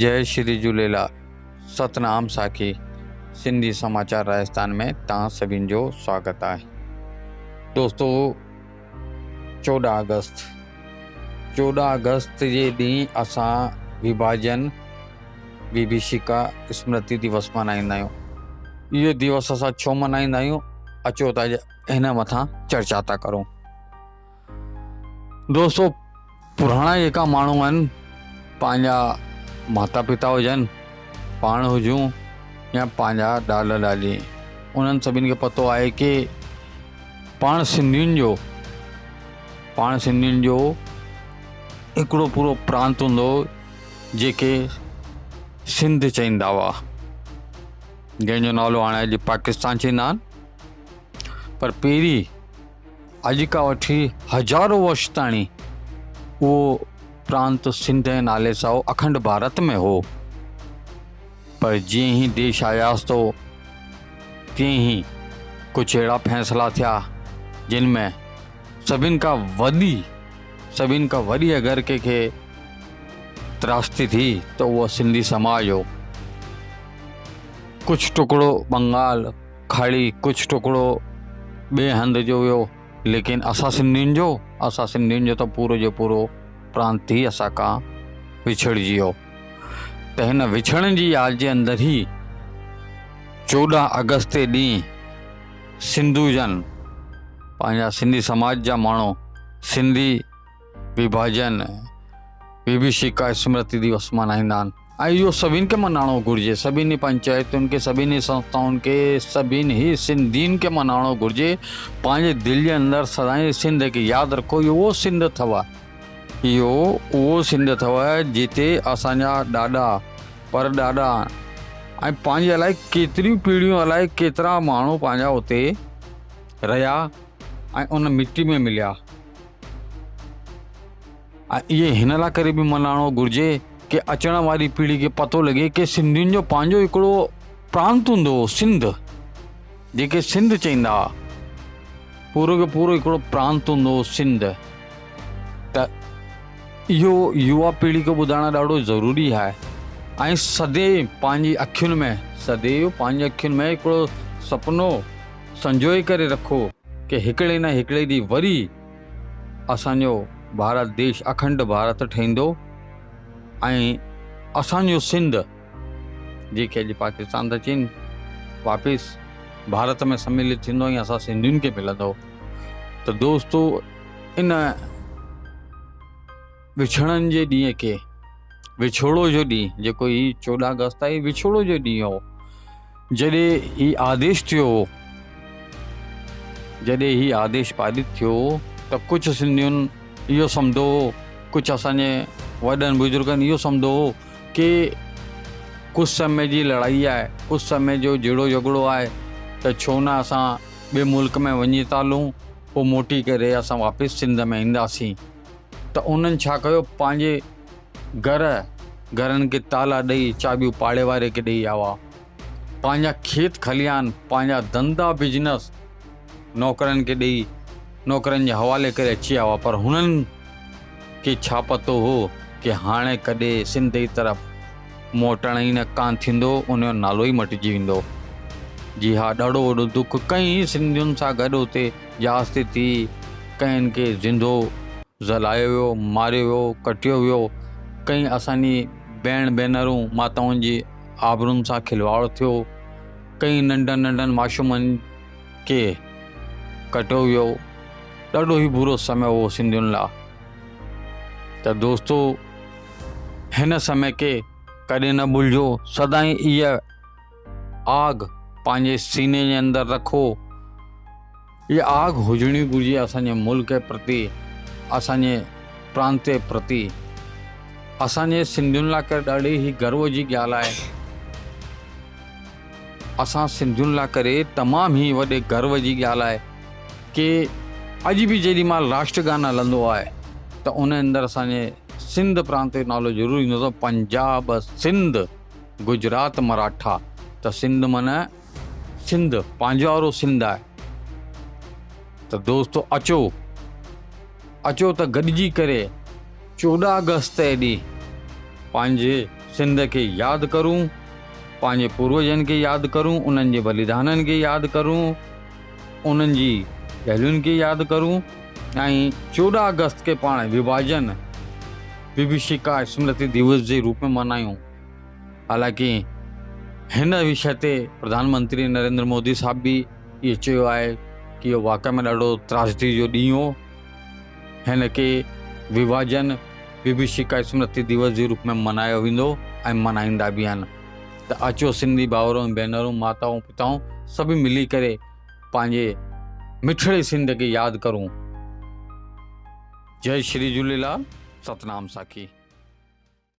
जय श्री झूलेलाल। सतनाम साखी सिंधी समाचार राजस्थान में तव्हां सभिनि जो स्वागत आहे। दोस्तों 14 अगस्त जे ॾींहुं असां विभाजन विभीषिका स्मृति दिवस मल्हाईंदा आहियूं। इहो दिवस असां छो मल्हाईंदा आहियूं, अचो त हिन मथां चर्चा था करूं। दोस्तों पुराणा जेका माण्हू आहिनि, पंहिंजा माता पिता हुजनि, पाण हुजूं या पंहिंजा ॾाॾा ॾाॾी, उन्हनि सभिनि खे पतो आहे कि पाण सिंधियुनि जो हिकिड़ो पूरो प्रांत हूंदो जेके सिंध चईंदा हुआ, जंहिंजो नालो हाणे अॼु पाकिस्तान चईंदा आहिनि। पर पहिरीं अॼु खां वठी हज़ारों वर्ष ताणी उहो प्रांत सिंध जे नाले सां अखंड भारत में हो। पर जीअं ई देश आयास तो तीअं ई कुछ अहिड़ा फैसला थिया जिन में सभिनि खां वॾी अगरि कंहिंखे त्रासदी थी त उहो सिंधी समाज हो। कुछ टुकड़ो बंगाल खाड़ी, कुछ टुकड़ो ॿिए हंधि जो हुयो, लेकिन असां सिंधियुनि जो त पूरो जो पूरो प्रांत ही असां खां विछड़जी वियो। त हिन विछड़ण जी यादि जे अंदरि ही 14 अगस्त जे ॾींहुं सिंधू जन, पंहिंजा सिंधी समाज जा माण्हू सिंधी विभाजन विभीषिका स्मृति दिवस मल्हाईंदा आहिनि। ऐं इहो सभिनि खे मल्हाइणो घुरिजे, सभिनी पंचायतुनि खे, सभिनी संस्थाउनि खे, सभिनी ही सिंधियुनि खे मल्हाइणो घुरिजे। पंहिंजे दिलि जे अंदरि सदाईं सिंध खे यादि रखो। इहो उहो सिंध अथव जिते असांजा ॾाॾा परॾाॾा ऐं पंहिंजे अलाए केतिरियूं पीढ़ियूं, अलाए केतिरा माण्हू पंहिंजा उते रहिया ऐं उन मिट्टी में मिलिया। ऐं इहे हिन लाइ करे बि मल्हाइणो घुरिजे कि अचण वारी पीढ़ी खे पतो लॻे कि सिंधियुनि जो पंहिंजो हिकिड़ो प्रांत हूंदो हो, सिंध, जेके सिंध चईंदा हुआ। पूरो जो पूरो हिकिड़ो प्रांत हूंदो हो, सिंध। त इहो युवा पीढ़ी खे ॿुधाइणु ॾाढो ज़रूरी आहे। ऐं सदैव पंहिंजी अखियुनि में हिकिड़ो सुपिनो संजोए करे रखो कि हिकिड़े न हिकिड़े ॾींहुं वरी असांजो भारत देश अखंड भारत ठहींदो ऐं असांजो सिंध, जेके अॼु पाकिस्तान था चईनि, वापसि भारत में सम्मिलित थींदो ऐं असां सिंधियुनि खे मिलंदो। त दोस्तों इन विछड़न जे ॾींहं खे, विछोड़ो जो ॾींहुं जेको ही 14 अगस्त आहे, विछोड़ो जो ॾींहुं हो। जॾहिं ही आदेश पारित थियो त कुझु सिंधियुनि इहो सम्झो, कुझु असांजे वॾनि बुजुर्गनि इहो सम्झो कि कुझु समय जी लड़ाई आहे, कुझु समय जो जहिड़ो झगड़ो आहे, त छो न असां ॿिए मुल्क में वञी था हलूं, पोइ मोटी करे असां वापसि सिंध में ईंदासीं। त उन्हनि छा कयो, पंहिंजे घरनि खे ताला ॾेई चाबियूं पाड़े वारे खे ॾेई आवा, पंहिंजा खेत खलियान, पंहिंजा धंधा बिजनेस नौकरनि खे ॾेई, नौकरनि जे हवाले करे अची आवा। पर हुननि खे छा पतो हो कि हाणे कॾहिं सिंध जी तरफ़ मोटण ई न कान थींदो, उनजो नालो ई मटिजी वेंदो। जी हा, ॾाढो वॾो दुख कई सिंधियुनि सां गॾु उते जास्ती थी, कंहिं खे ज़िंदो जलायो वियो, मारियो वियो, कटियो वियो। कई असांजी भेनरूं माताउनि जी आबरुनि सां खिलवाड़ थियो, कई नंढनि मासूमनि खे कटियो वियो। ॾाढो ई बुरो समय हो सिंधियुनि लाइ। त दोस्तों हिन समय खे कॾहिं न भुलिजो, सदाईं इहा आग पंहिंजे सीने जे अंदरि रखो। इहा आग हुजणी घुरिजे असांजे मुल्क जे प्रति, असांजे प्रांत जे प्रति। असांजे सिंधियुनि लाइ करे ॾाढी ई गर्व जी ॻाल्हि आहे। असां सिंधियुनि लाइ करे तमामु ई वॾे गर्व जी ॻाल्हि आहे कि अॼु बि जेॾी महिल राष्ट्रगान हलंदो आहे त उन अंदरि असांजे सिंध प्रांत जो नालो ज़रूरु ईंदो अथव। पंजाब, सिंध, गुजरात, मराठा। त सिंध माना सिंध, पंहिंजो वारो सिंध आहे। त दोस्तों अचो त गॾिजी करे 14 अगस्त जे ॾींहुं पंहिंजे सिंध खे यादि करूं, पंहिंजे पूर्वजनि खे यादि करूं, उन्हनि जे बलिदाननि खे यादि करूं, उन्हनि जी ॻाल्हियुनि खे यादि करूं ऐं 14 अगस्त खे पाण विभाजन विभीषिका स्मृति दिवस जे रूप में मल्हायूं। हालांकि हिन विषय ते प्रधानमंत्री नरेंद्र मोदी साहब बि इहो चयो आहे कि इहो वाक़ई में ॾाढो त्रासदी जो ॾींहुं हो। हिन खे विभाजन विभीषिका स्मृति दिवस जे रूप में मल्हायो वेंदो ऐं मल्हाईंदा बि आहिनि। त अचो सिंधी भाउरो भेनरूं, माताऊं पिताऊं सभु मिली करे पंहिंजे मिठड़े सिंध खे यादि करूं। जय श्री झूलेलाल, सतनाम साखी।